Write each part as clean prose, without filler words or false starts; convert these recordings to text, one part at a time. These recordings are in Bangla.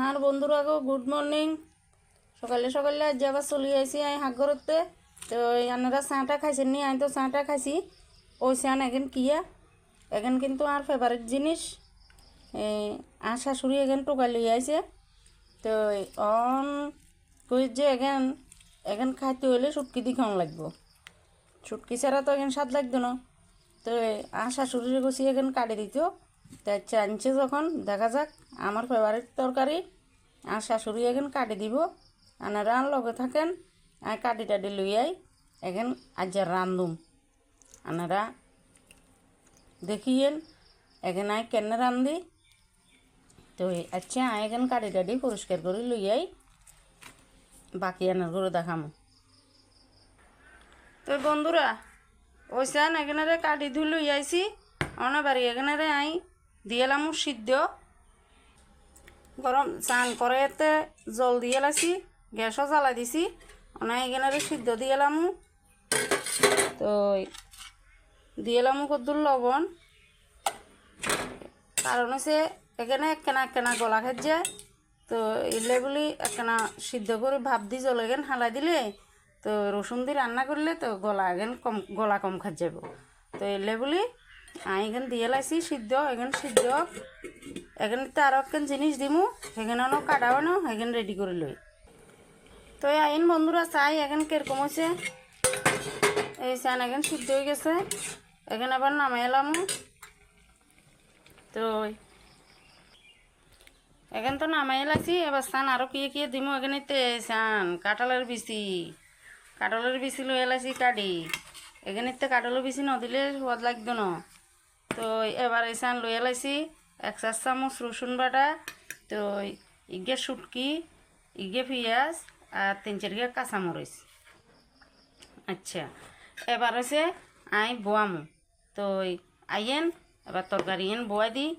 আর বন্ধুরা গো গুড মর্নিং। সকালে সকালে আজ আবার চলে আইসি আমি হাঁক করতে। তো আপনারা চাটা খাইছেন নি? আমি তো চাটা খাইছি। ওই চান এখন কিয়া এখন কিন্তু আর ফেভারিট জিনিস আর শাশুড়ি এখন টোকা লিয়ে আইছে। তো অন কই যে এখন এখন খাইতে হইলে শুটকি দিয়ে খাওয়া লাগবো। শুটকি ছাড়া তো এখন স্বাদ লাগতো না। তো আর শাশুড়ির কষি এখন কাটে দিত। তাই আনছে যখন দেখা যাক আমার ফেভারিট তরকারি আর শাশুড়ি এখন কাটে দিব। আনারা লগে থাকেন আর কাটি টাটি লই আই এখন আজ রান্ধুম। আনারা দেখিয়েন এখন আই কেন রান্ধি। তো আচ্ছা আই এখন কাটি টাটি পরিষ্কার করে লই আই বাকি আনার করে দেখামো। তো বন্ধুরা ওই চান এখানে কাটি ধুই লই আইছি অনা বাড়ি এখানে আই দিয়েলাম সিদ্ধ গরম চান কড়াইতে জল দিয়ে লাইছি, গ্যাসও জ্বালাই দিছি। অনেক এখানে সিদ্ধ দিয়েলাম। তো দিয়েলাম কদ্দুর লবণ, কারণ হচ্ছে এখানে একখানা একখানা গলা খেত যায়। তো এলে বলি একখানা সিদ্ধ করে ভাপ দি জল এখানে হালাই দিলে তো রসুন দিয়ে রান্না করলে তো গলা কম খাত যাব। তো এলে বলি আমি এখানে দিয়ে লাইছি সিদ্ধ। এখানে সিদ্ধ এখানে তো আরও একখান জিনিস দিমু সেখানেও কাটাও না এখানে রেডি করে লই। তো আইন বন্ধুরা চাই এখন কিরকম হয়েছে। এই চান এখন সিদ্ধ হয়ে গেছে, এখানে আবার নামাই এলাম। তো এখন তো নামাই লাইছি, এবার চান আরও কি দিমু। এখানে তে চান কাঁঠালের বিচি লই এলাইছি কাটি। এখানে তো কাঁঠালের বিচি নদিলে সোয়াদ লাগতো না। তো এবার এই চান লই এলাইছি 1 চামচ রসুন বাটা। তো ইগে শুটকি, ইগে পেঁয়াজ আর 3-4 কাঁচামরিচ। আচ্ছা এবার হচ্ছে আই বোয়ামো। তো আইয়েন এবার তরকারি বোয়াই দিই।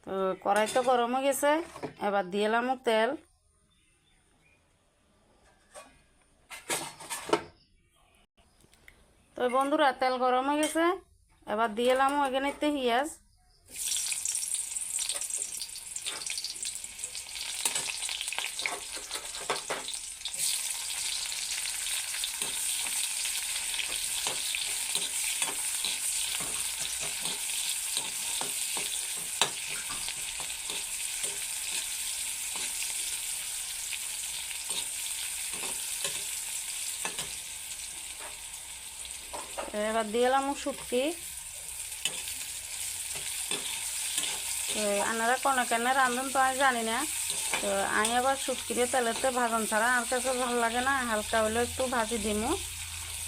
তো কড়াই তো গরম হয়ে গেছে, এবার দিয়েলাম তেল। তো বন্ধুরা তেল গরম হয়ে গেছে, এবার দিয়েলাম এখানে পেঁয়াজ। এবার দিয়েলাম শুটকি। তো আনারা কোনো কেন রাঁধুন তো আমি জানি না। তো আমি আবার শুটকিরে তেলেতে ভাজন ছাড়া আমার কাছে ভালো লাগে না, হালকা হলেও একটু ভাজি দিমু।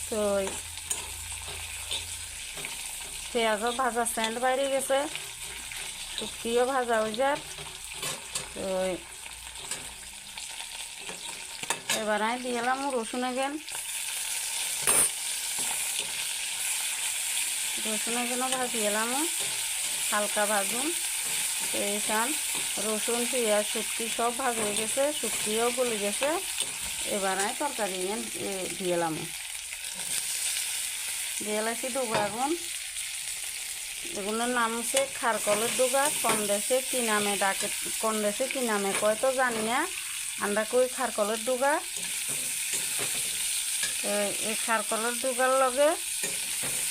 তো পেঁয়াজও ভাজা সেন্ট বাইরে গেছে, শুটকিও ভাজা হয়ে যায়। তো এবার আমি দিয়েলাম রসুন এখান ভাজি এলাম হালকা ভাজুন। তো এইখান রসুন পেঁয়াজ শুটকি সব ভাজ হয়ে গেছে, শুটকিও গলে গেছে। এবার আমি তরকারি দিয়ে লাইছি ডোগা। এগুলোর নাম হচ্ছে খার কনে ডোগা। কোন দেশে কি নামে কয় তো জানি না, আমরা কই খার কনে ডোগা। তো এই খার কনে ডোগার লগে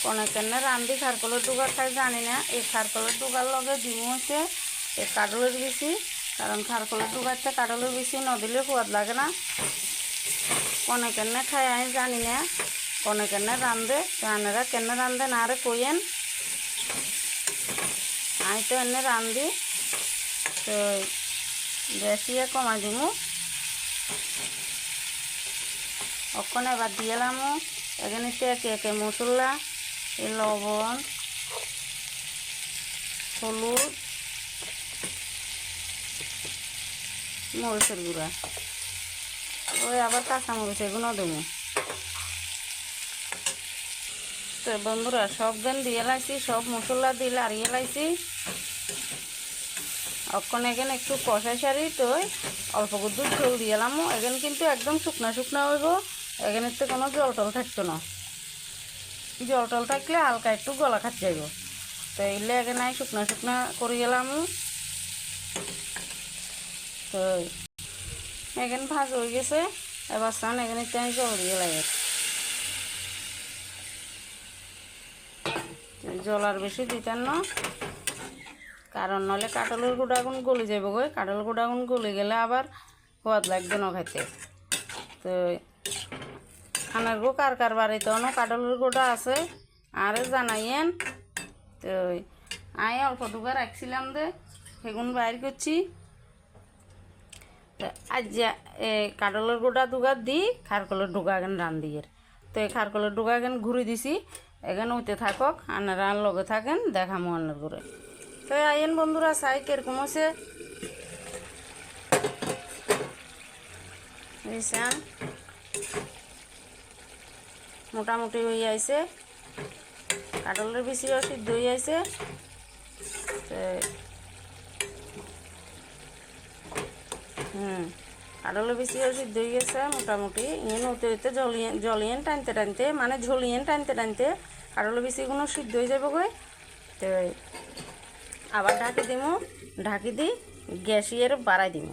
কোনে কেন রান্ধি খার কনে ডোগা খাই জানি না। এই খার কনে ডোগার লগে ডিম হচ্ছে এই কাঁঠালের বিচি, কারণ খার কনে ডোগাতে কাঁঠালের বিচি নদিলে সোয়াদ লাগে না। কোনে কেন খাই আমি জানি না, কোনে কেন রান্ধে। তো আনারা কেন রান্ধে না আরে কইয়েন। আমি তো এনে রান্ধি। তো বেশি কমাই দিমু। ওখানে এবার দিয়েলাম এখানে একে মশলা, লবণ, হলুদ, মরিচের গুঁড়া, ওই আবার কাঁচামরিচ এগুলো দেবো। তো বন্ধুরা সব দিন দিয়ে লাইছি, সব মশলা দিয়ে লাড়িয়ে লাইছি। অক্ষণ এখানে একটু কষাই সারি। তো অল্প করে ঝোল দিয়েলাম। এখানে কিন্তু একদম শুকনা শুকনা হইব, এখানে তো কোনো জল টল থাকতো না। জল টল থাকলে হালকা একটু গলা খাত যাইব। তো এলে এখানে শুকনা শুকনা করে গেলাম। তো এখানে ভাজ হয়ে গেছে, এবার সান এখানে তাই জল দিয়ে লাগে, জল আর বেশি দিতেন না, কারণ নইলে কাঁঠালের গুঁড়াগুন গলে যাবে গো, কাঁঠাল গুঁড়াগুন গলে গেলে আবার সোয়াদ লাগবে না খাইতে। তো আনার গো কার কার বাড়িতে অন্য কাঁঠালের গুঁড়া আছে আরে জানাইয়েন। তো আয় অল্প দুগা রাখছিলাম দে সেগুন বাইর করছি। তো আজ কাঁঠালের গুঁড়া দুগা দি খারকলের ডোগা এখানে রান দিয়ে, তো এই খারকলের ডোগা এখানে ঘুরে দিছি, এখানে উঠতে থাকক আনারা লগে থাকেন দেখামো আনার করে। তো আইয়েন বন্ধুরা চাই কিরকম আছে বুঝছেন, মোটামুটি হয়ে আইছে, কাঁঠালের বেশিও সিদ্ধ হয়ে আইছে। কাঁঠালের বেশিও সিদ্ধ হয়ে গেছে মোটামুটি, ইয়ে হতে হতে জলিয়েন টানতে টানতে মানে ঝলিয়েন টানতে টানতে কাঁঠালের বেশিগুলো সিদ্ধ হয়ে যাবে গো। তো আবার ঢাকি দিব, ঢাকি দিই গ্যাসের বাড়াই দিব।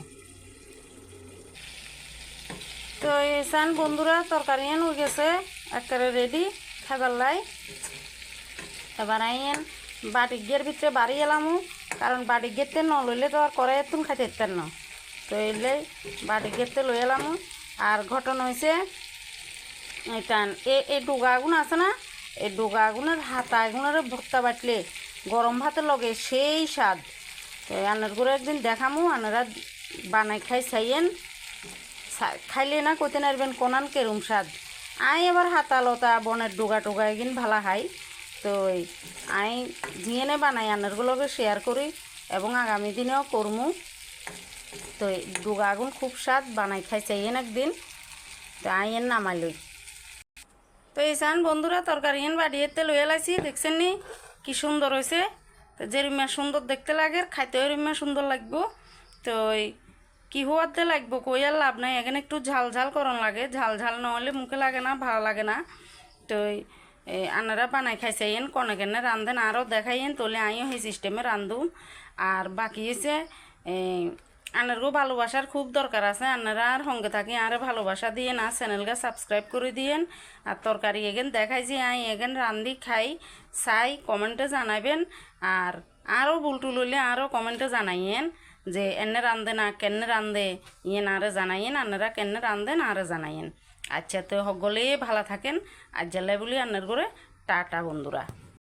তো এসান বন্ধুরা তরকারি এন হয়ে গেছে একেবারে রেডি খাবার লাই। এবার আইন বাটি গিয়ের ভিতরে বাড়ি এলামু, কারণ বাটি গেতে ন লইলে তো আর কড়াই তুন খাইতে ইতেন না, তো এলে বাটি গেতে লই এলামু। আর ঘটনা হয়েছে এইটান এই ডোগাগুন আছে না, এই ডোগাগুনের হাতা এগুনের ভর্তা বাটলে গরম ভাতের লগে সেই স্বাদ। তো আনার করে একদিন দেখামু, আনারা বানাই খাই চাইয়েন, খাইলে না কইতে নারবেন কোনান কেরম স্বাদ। আই এবার হাতা লতা বনের ডোগা টোগা এগিন ভালা খাই। তো আই জিয়েনে বানাই আনারগুলোকে শেয়ার করি এবং আগামী দিনেও করমু। তো ডোগা আগুন খুব স্বাদ, বানাই খাই চাইয়েন একদিন। তো আইয়েন নামাই লই। তো এই চান বন্ধুরা তরকারি এন বাড়িয়েতে লই এলাইছি, দেখছেন নি কি সুন্দর হয়েছে। তো যেরমা সুন্দর দেখতে লাগে খাইতে ওরমা সুন্দর লাগবো। তো কি হওয়াতে লাগবো কই আর লাভ নাই, এখানে একটু ঝাল ঝাল করন লাগে, ঝাল ঝাল নহলে মুখে লাগে না, ভালো লাগে না। তো আনারা বানাই খাইছেন কনে কেনে রান্ধেন আরও দেখাইন, তোলে আইও সেই সিস্টেমে রান্ধুম। আর বাকি হয়েছে আনারও ভালোবাসার খুব দরকার আছে, আনারা আর সঙ্গে থাকি আরে ভালোবাসা দিয়ে না চ্যানেলকে সাবস্ক্রাইব করে দিয়েন। আর তরকারি এগেন দেখাই যে আই এগেন রান্ধি খাই চাই কমেন্টে জানাবেন। আর আরও বুলটুল হইলে আরও কমেন্টে জানাইয়েন যে এনে রান্ধে না কেনে রান্ধে, ইয়েন আরে জানাইয়েন, আনারা কেনে রান্ধেন আরে জানাইয়েন। আচ্ছা তো সকলেই ভালো থাকেন, আজ জ্বালাই বলি আন্নার করে টাটা বন্ধুরা।